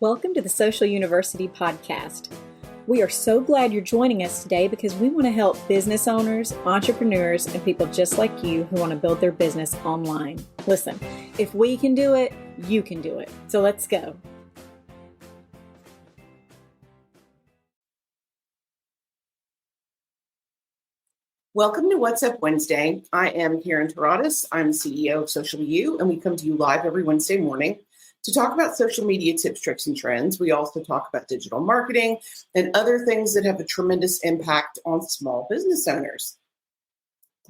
Welcome to the Social University podcast. We are so glad you're joining us today because we want to help business owners, entrepreneurs, and people just like you who want to build their business online. Listen, if we can do it, you can do it. So let's go. Welcome to What's Up Wednesday. I am Karen Terradis. I'm CEO of Social U, and we come to you live every Wednesday morning to talk about social media tips, tricks, and trends. We also talk about digital marketing and other things that have a tremendous impact on small business owners.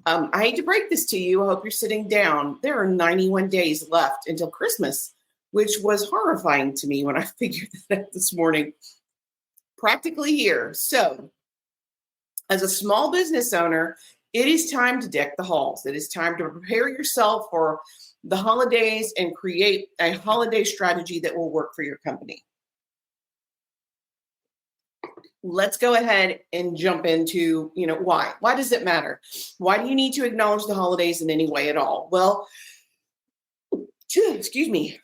I hate to break this to you. I hope you're sitting down. There are 91 days left until Christmas, which was horrifying to me when I figured that out this morning. Practically here. So, as a small business owner, it is time to deck the halls. It is time to prepare yourself for the holidays and create a holiday strategy that will work for your company. Let's go ahead and jump into, why. Why does it matter? Why do you need to acknowledge the holidays in any way at all? Well, excuse me.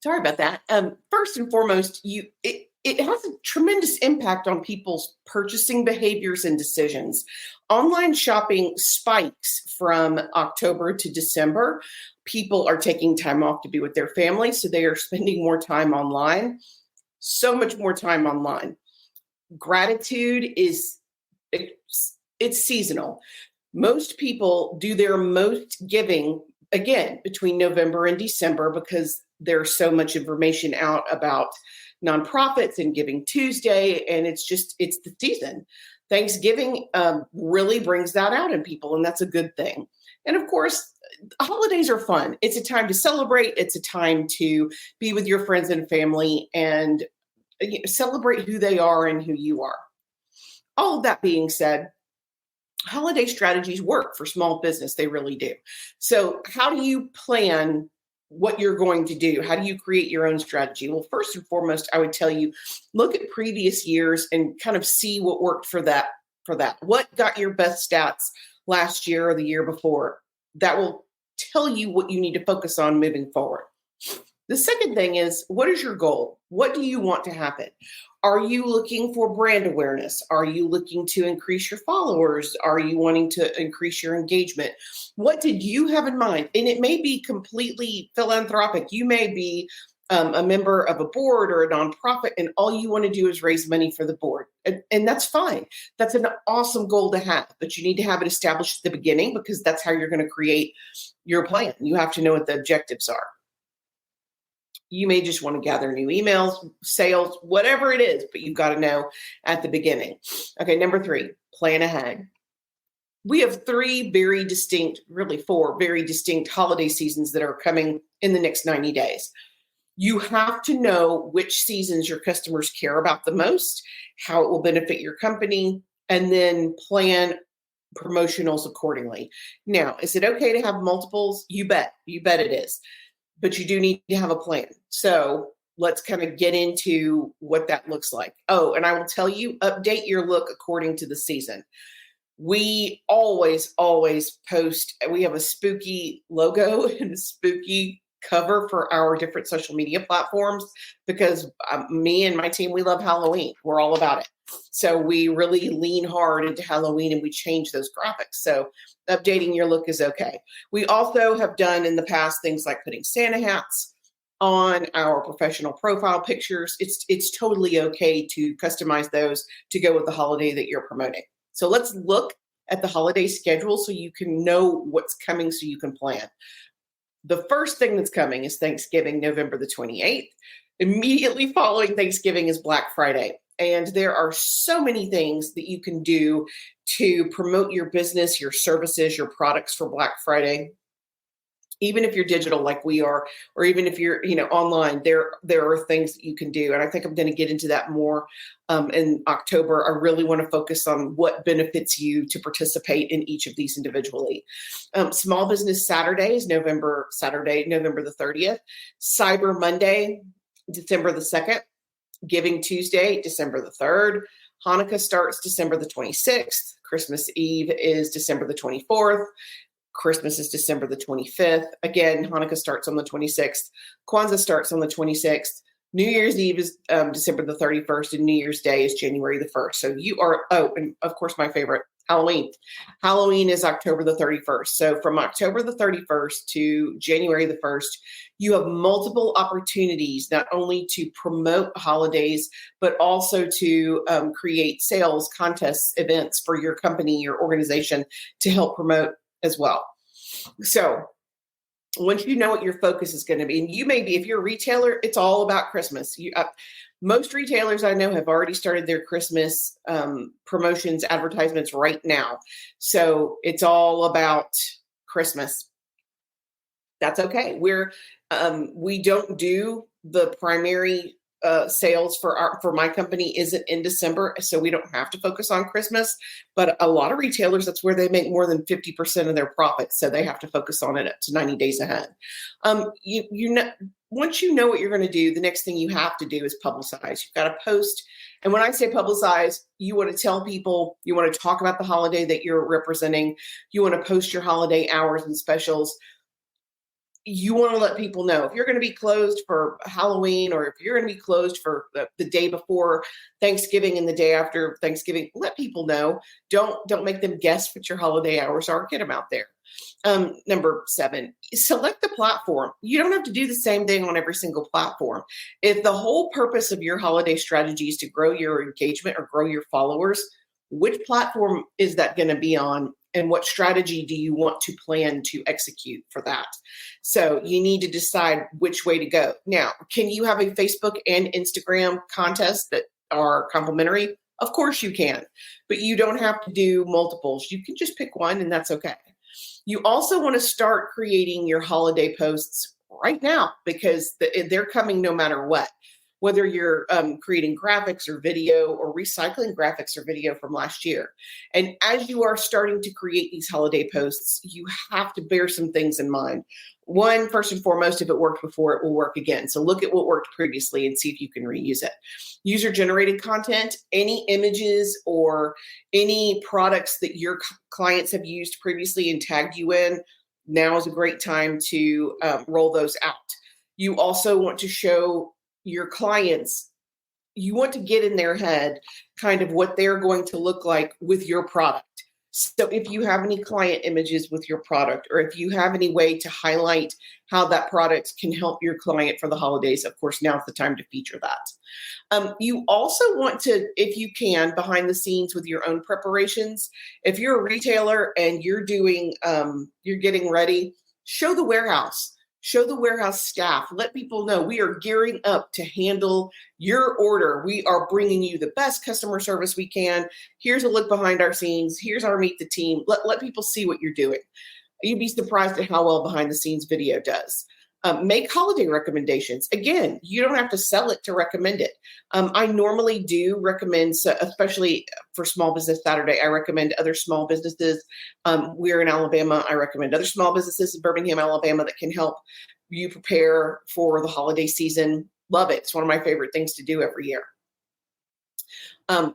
Sorry about that. First and foremost, it has a tremendous impact on people's purchasing behaviors and decisions. Online shopping spikes from October to December. People are taking time off to be with their families, so they are spending more time online, so much more time online. Gratitude it's seasonal. Most people do their most giving, again, between November and December because there's so much information out about nonprofits and Giving Tuesday, and it's the season. Thanksgiving really brings that out in people, and that's a good thing. And of course, holidays are fun. It's a time to celebrate. It's a time to be with your friends and family and celebrate who they are and who you are. All of that being said, holiday strategies work for small business. They really do. So how do you plan what you're going to do? How do you create your own strategy? Well, first and foremost, I would tell you, look at previous years and kind of see what worked for that. What got your best stats last year or the year before? That will tell you what you need to focus on moving forward. The second thing is, what is your goal? What do you want to happen? Are you looking for brand awareness? Are you looking to increase your followers? Are you wanting to increase your engagement? What did you have in mind? And it may be completely philanthropic. You may be a member of a board or a nonprofit, and all you want to do is raise money for the board. And that's fine. That's an awesome goal to have, but you need to have it established at the beginning because that's how you're going to create your plan. You have to know what the objectives are. You may just want to gather new emails, sales, whatever it is, but you've got to know at the beginning. Okay, number 3, plan ahead. We have 4 very distinct holiday seasons that are coming in the next 90 days. You have to know which seasons your customers care about the most, how it will benefit your company, and then plan promotionals accordingly. Now, is it okay to have multiples? You bet it is. But you do need to have a plan. So let's kind of get into what that looks like. Oh, and I will tell you, update your look according to the season. We always post, we have a spooky logo and a spooky cover for our different social media platforms because me and my team, we love Halloween. We're all about it. So we really lean hard into Halloween and we change those graphics. So updating your look is okay. We also have done in the past things like putting Santa hats on our professional profile pictures. It's totally okay to customize those to go with the holiday that you're promoting. So let's look at the holiday schedule so you can know what's coming so you can plan. The first thing that's coming is Thanksgiving, November the 28th. Immediately following Thanksgiving is Black Friday. And there are so many things that you can do to promote your business, your services, your products for Black Friday. Even if you're digital like we are, or even if you're online, there are things that you can do. And I think I'm going to get into that more in October. I really want to focus on what benefits you to participate in each of these individually. Small Business Saturday is November the 30th. Cyber Monday, December the 2nd. Giving Tuesday, December the 3rd. Hanukkah starts December the 26th. Christmas Eve is December the 24th. Christmas is December the 25th. Again, Hanukkah starts on the 26th. Kwanzaa starts on the 26th. New Year's Eve is December the 31st, and New Year's Day is January the 1st. So and of course, my favorite, Halloween. Halloween is October the 31st. So from October the 31st to January the 1st, you have multiple opportunities not only to promote holidays, but also to create sales, contests, events for your company, your organization to help promote as well. So once you know what your focus is going to be, and you may be, if you're a retailer, it's all about Christmas. Most retailers I know have already started their Christmas promotions, advertisements right now. So it's all about Christmas. That's okay. We don't do the primary sales for my company isn't in December, so we don't have to focus on Christmas. But a lot of retailers, that's where they make more than 50% of their profits, so they have to focus on it up to 90 days ahead. Once you know what you're going to do, the next thing you have to do is publicize. You've got to post. And when I say publicize, you want to tell people, you want to talk about the holiday that you're representing. You want to post your holiday hours and specials. You want to let people know if you're going to be closed for Halloween, or if you're going to be closed for the day before Thanksgiving and the day after Thanksgiving, let people know. Don't make them guess what your holiday hours are. Get them out there. Number 7, select the platform. You don't have to do the same thing on every single platform. If the whole purpose of your holiday strategy is to grow your engagement or grow your followers, which platform is that going to be on? And what strategy do you want to plan to execute for that? So you need to decide which way to go. Now, can you have a Facebook and Instagram contest that are complementary? Of course you can, but you don't have to do multiples. You can just pick one, and that's okay. You also want to start creating your holiday posts right now, because they're coming no matter what. Whether you're creating graphics or video, or recycling graphics or video from last year. And as you are starting to create these holiday posts, you have to bear some things in mind. One, first and foremost, if it worked before, it will work again. So look at what worked previously and see if you can reuse it. User-generated content, any images or any products that your clients have used previously and tagged you in, now is a great time to roll those out. You also want to show your clients, you want to get in their head kind of what they're going to look like with your product. So if you have any client images with your product, or if you have any way to highlight how that product can help your client for the holidays, of course, now's the time to feature that. You also want to, if you can, behind the scenes with your own preparations. If you're a retailer and you're doing, you're getting ready, show the warehouse. Show the warehouse staff. Let people know we are gearing up to handle your order. We are bringing you the best customer service we can. Here's a look behind our scenes. Here's our meet the team. Let people see what you're doing. You'd be surprised at how well behind the scenes video does. Make holiday recommendations. Again, you don't have to sell it to recommend it. I normally do recommend, especially for Small Business Saturday, I recommend other small businesses. We're in Alabama. I recommend other small businesses in Birmingham, Alabama that can help you prepare for the holiday season. Love it. It's one of my favorite things to do every year.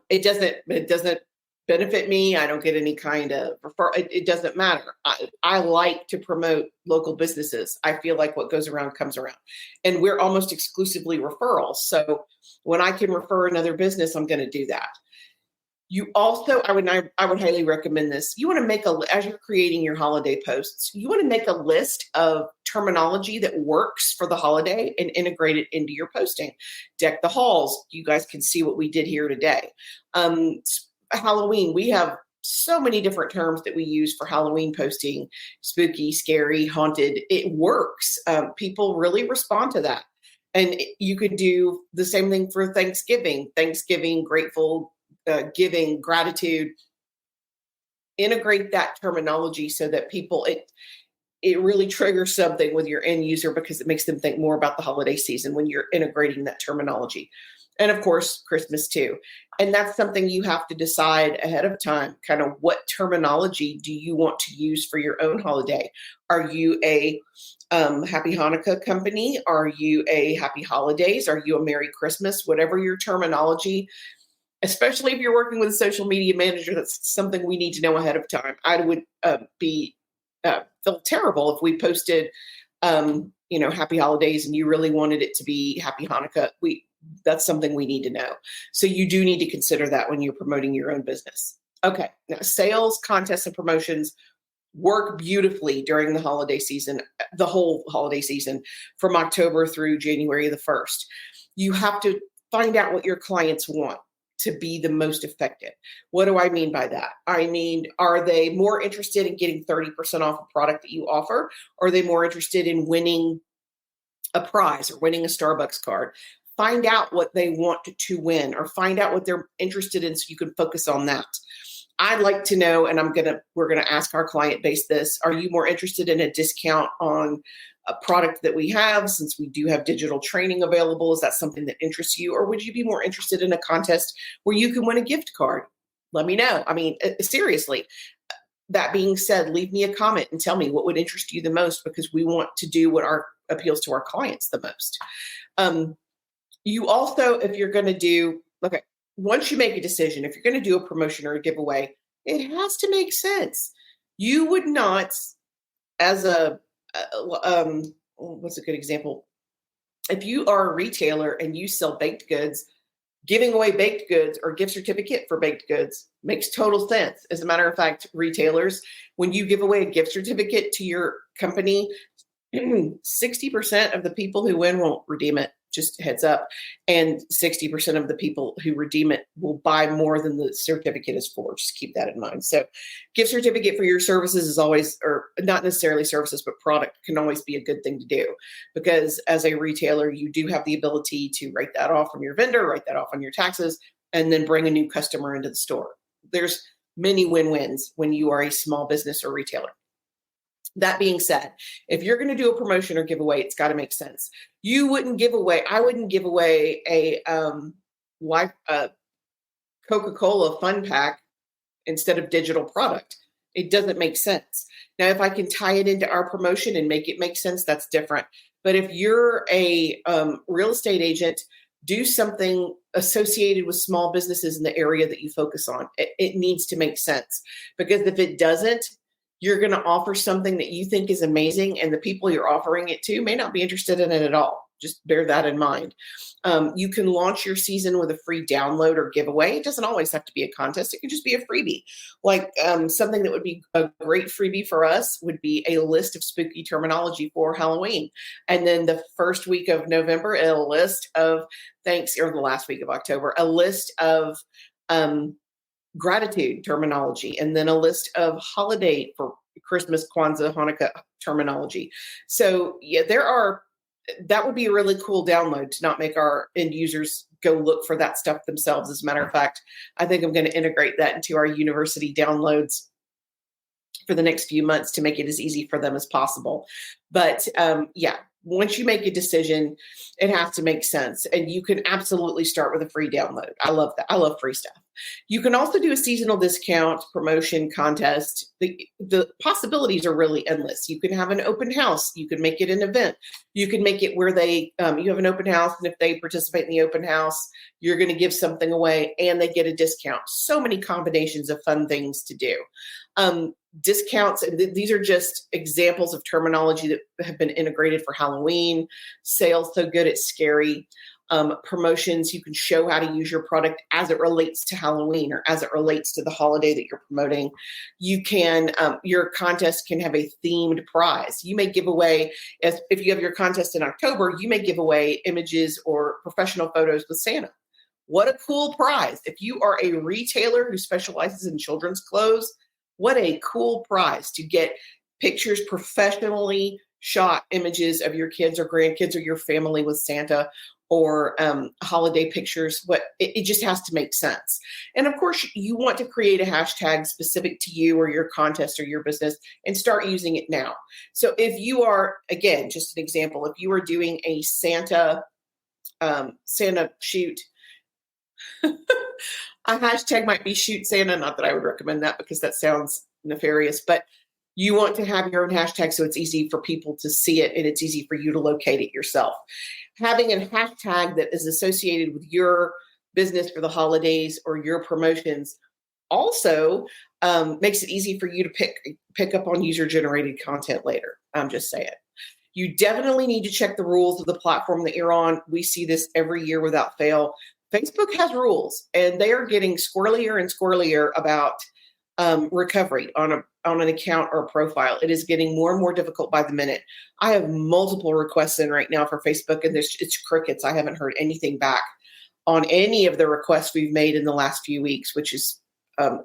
It doesn't benefit me. I don't get any kind of referral. It doesn't matter. I like to promote local businesses. I feel like what goes around comes around, and we're almost exclusively referrals. So when I can refer another business, I'm going to do that. You also, I would highly recommend this. You want to make as you're creating your holiday posts, you want to make a list of terminology that works for the holiday and integrate it into your posting. Deck the halls. You guys can see what we did here today. Halloween, we have so many different terms that we use for Halloween posting: spooky, scary, haunted. It works. People really respond to that. And you could do the same thing for Thanksgiving, grateful, giving, gratitude. Integrate that terminology so that people, it really triggers something with your end user, because it makes them think more about the holiday season when you're integrating that terminology. And of course, Christmas too. And that's something you have to decide ahead of time, kind of what terminology do you want to use for your own holiday? Are you a Happy Hanukkah company? Are you a Happy Holidays? Are you a Merry Christmas? Whatever your terminology, especially if you're working with a social media manager, that's something we need to know ahead of time. I would feel terrible if we posted happy holidays and you really wanted it to be happy Hanukkah, that's something we need to know. So you do need to consider that when you're promoting your own business. Okay. Now, sales, contests, and promotions work beautifully during the holiday season, the whole holiday season from October through January the 1st. You have to find out what your clients want to be the most effective. What do I mean by that? I mean, are they more interested in getting 30% off a product that you offer? Or are they more interested in winning a prize or winning a Starbucks card? Find out what they want to win, or find out what they're interested in so you can focus on that. I'd like to know, and we're gonna ask our client base this: are you more interested in a discount on a product that we have, since we do have digital training available? Is that something that interests you? Or would you be more interested in a contest where you can win a gift card? Let me know. I mean, seriously. That being said, leave me a comment and tell me what would interest you the most, because we want to do what appeals to our clients the most. You also, if you're going to do, once you make a decision, if you're going to do a promotion or a giveaway, it has to make sense. You would not, as what's a good example? If you are a retailer and you sell baked goods, giving away baked goods or gift certificate for baked goods makes total sense. As a matter of fact, retailers, when you give away a gift certificate to your company, 60% of the people who win won't redeem it, just heads up. And 60% of the people who redeem it will buy more than the certificate is for. Just keep that in mind. So gift certificate for your services is always, or not necessarily services, but product can always be a good thing to do, because as a retailer, you do have the ability to write that off from your vendor, write that off on your taxes, and then bring a new customer into the store. There's many win-wins when you are a small business or retailer. That being said, if you're going to do a promotion or giveaway, it's got to make sense. I wouldn't give away a Coca-Cola fun pack instead of digital product. It doesn't make sense. Now, if I can tie it into our promotion and make it make sense, that's different. But if you're a real estate agent, do something associated with small businesses in the area that you focus on. It needs to make sense, because if it doesn't, you're going to offer something that you think is amazing, and the people you're offering it to may not be interested in it at all. Just bear that in mind. You can launch your season with a free download or giveaway. It doesn't always have to be a contest. It can just be a freebie. Like something that would be a great freebie for us would be a list of spooky terminology for Halloween. And then the first week of November, a list of or the last week of October, a list of gratitude terminology, and then a list of holiday for Christmas, Kwanzaa, Hanukkah terminology. So yeah, that would be a really cool download to not make our end users go look for that stuff themselves. As a matter of fact, I think I'm going to integrate that into our university downloads for the next few months to make it as easy for them as possible. But once you make a decision, it has to make sense. And you can absolutely start with a free download. I love that. I love free stuff. You can also do a seasonal discount, promotion, contest. The possibilities are really endless. You can have an open house. You can make it an event. You can make it where you have an open house, and if they participate in the open house, you're going to give something away and they get a discount. So many combinations of fun things to do. Discounts, and these are just examples of terminology that have been integrated for Halloween. Sales so good it's scary. Promotions, you can show how to use your product as it relates to Halloween or as it relates to the holiday that you're promoting. You can, your contest can have a themed prize. You may give away, if you have your contest in October, you may give away images or professional photos with Santa. What a cool prize. If you are a retailer who specializes in children's clothes, what a cool prize to get pictures, professionally shot images of your kids or grandkids or your family with Santa, or holiday pictures. It just has to make sense. And of course, you want to create a hashtag specific to you or your contest or your business and start using it now. So if you are, again, just an example, if you are doing a Santa shoot, a hashtag might be shoot Santa. Not that I would recommend that because that sounds nefarious, but you want to have your own hashtag so it's easy for people to see it and it's easy for you to locate it yourself. Having a hashtag that is associated with your business for the holidays or your promotions also makes it easy for you to pick up on user-generated content later. I'm just saying. You definitely need to check the rules of the platform that you're on. We see this every year without fail. Facebook has rules, and they are getting squirrelier and squirrelier about recovery on an account or a profile. It is getting more and more difficult by the minute. I have multiple requests in right now for Facebook, and it's crickets. I haven't heard anything back on any of the requests we've made in the last few weeks, which is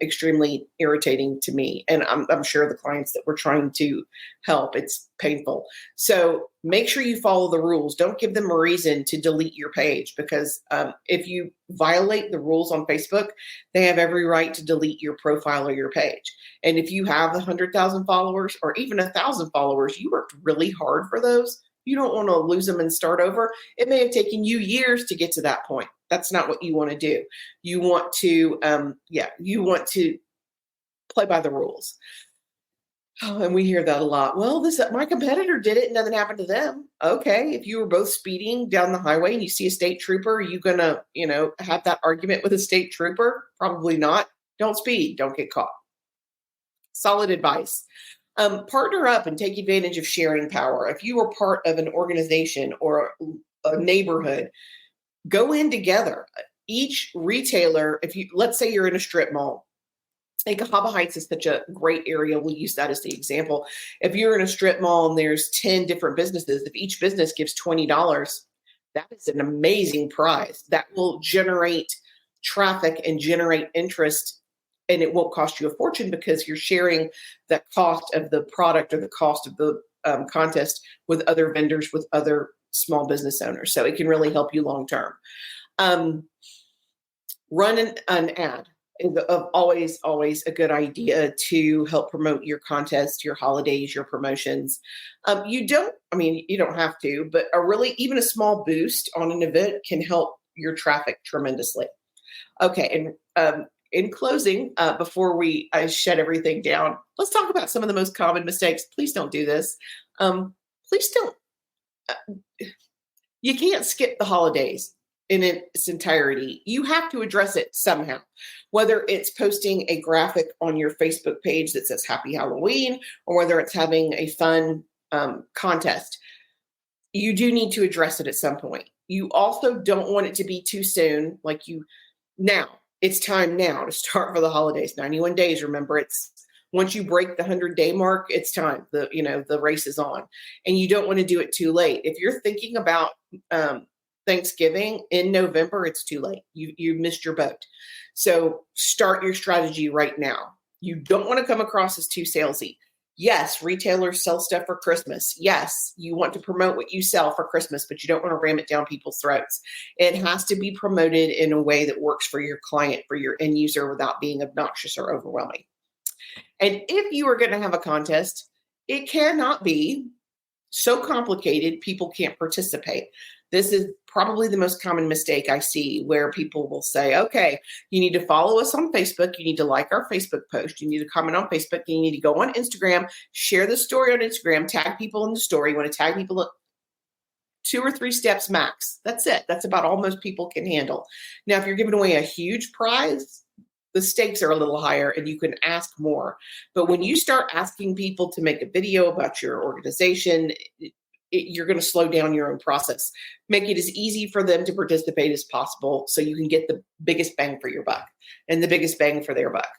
extremely irritating to me. And I'm sure the clients that we're trying to help, it's painful. So make sure you follow the rules. Don't give them a reason to delete your page, because if you violate the rules on Facebook, they have every right to delete your profile or your page. And if you have 100,000 followers or even 1,000 followers, you worked really hard for those. You don't want to lose them and start over. It may have taken you years to get to that point. That's not what you want to do. You want to, play by the rules. Oh, and we hear that a lot. Well, my competitor did it and nothing happened to them. Okay, if you were both speeding down the highway and you see a state trooper, are you gonna, have that argument with a state trooper? Probably not. Don't speed. Don't get caught. Solid advice. Partner up and take advantage of sharing power. If you are part of an organization or a neighborhood, go in together. Each retailer, let's say you're in a strip mall. I think Cahaba Heights is such a great area. We'll use that as the example. If you're in a strip mall and there's 10 different businesses, if each business gives $20, that is an amazing prize. That will generate traffic and generate interest. And it won't cost you a fortune because you're sharing the cost of the product or the cost of the contest with other vendors, with other small business owners. So it can really help you long term. Run an ad is always a good idea to help promote your contest, your holidays, your promotions. You don't have to, but even a small boost on an event can help your traffic tremendously. Okay, and in closing, before I shut everything down, let's talk about some of the most common mistakes. Please don't do this. Please don't. You can't skip the holidays in its entirety. You have to address it somehow, whether it's posting a graphic on your Facebook page that says Happy Halloween, or whether it's having a fun contest. You do need to address it at some point. You also don't want it to be too soon, it's time now to start for the holidays. 91 days. Remember, once you break the 100-day mark, it's time. The race is on, and you don't want to do it too late. If you're thinking about Thanksgiving in November, it's too late. You missed your boat. So start your strategy right now. You don't want to come across as too salesy. Yes, retailers sell stuff for Christmas. Yes, you want to promote what you sell for Christmas, but you don't want to ram it down people's throats. It has to be promoted in a way that works for your client, for your end user, without being obnoxious or overwhelming. And if you are going to have a contest, it cannot be so complicated people can't participate. This is probably the most common mistake I see, where people will say, okay, you need to follow us on Facebook. You need to like our Facebook post. You need to comment on Facebook. You need to go on Instagram, share the story on Instagram, tag people in the story. You want to tag people 2 or 3 steps max. That's it. That's about all most people can handle. Now, if you're giving away a huge prize, the stakes are a little higher and you can ask more. But when you start asking people to make a video about your organization, you're going to slow down your own process. Make it as easy for them to participate as possible so you can get the biggest bang for your buck and the biggest bang for their buck.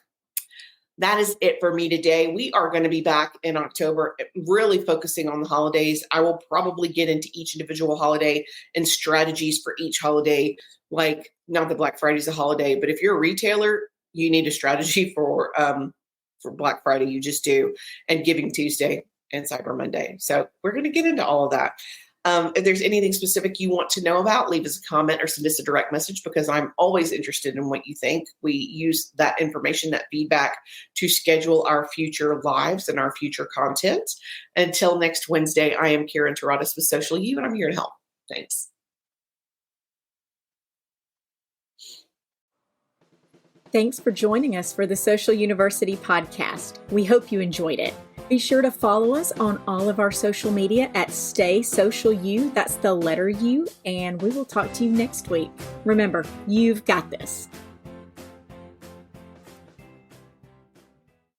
That is it for me today. We are going to be back in October, really focusing on the holidays. I will probably get into each individual holiday and strategies for each holiday. Like, not that Black Friday is a holiday, but if you're a retailer, you need a strategy for Black Friday. You just do, and Giving Tuesday and Cyber Monday. So we're going to get into all of that. If there's anything specific you want to know about, leave us a comment or send us a direct message, because I'm always interested in what you think. We use that information, that feedback, to schedule our future lives and our future content. Until next Wednesday, I am Karen Taradas with Social U, and I'm here to help. Thanks. Thanks for joining us for the Social University podcast. We hope you enjoyed it. Be sure to follow us on all of our social media at Stay Social U. That's the letter U, and we will talk to you next week. Remember, you've got this.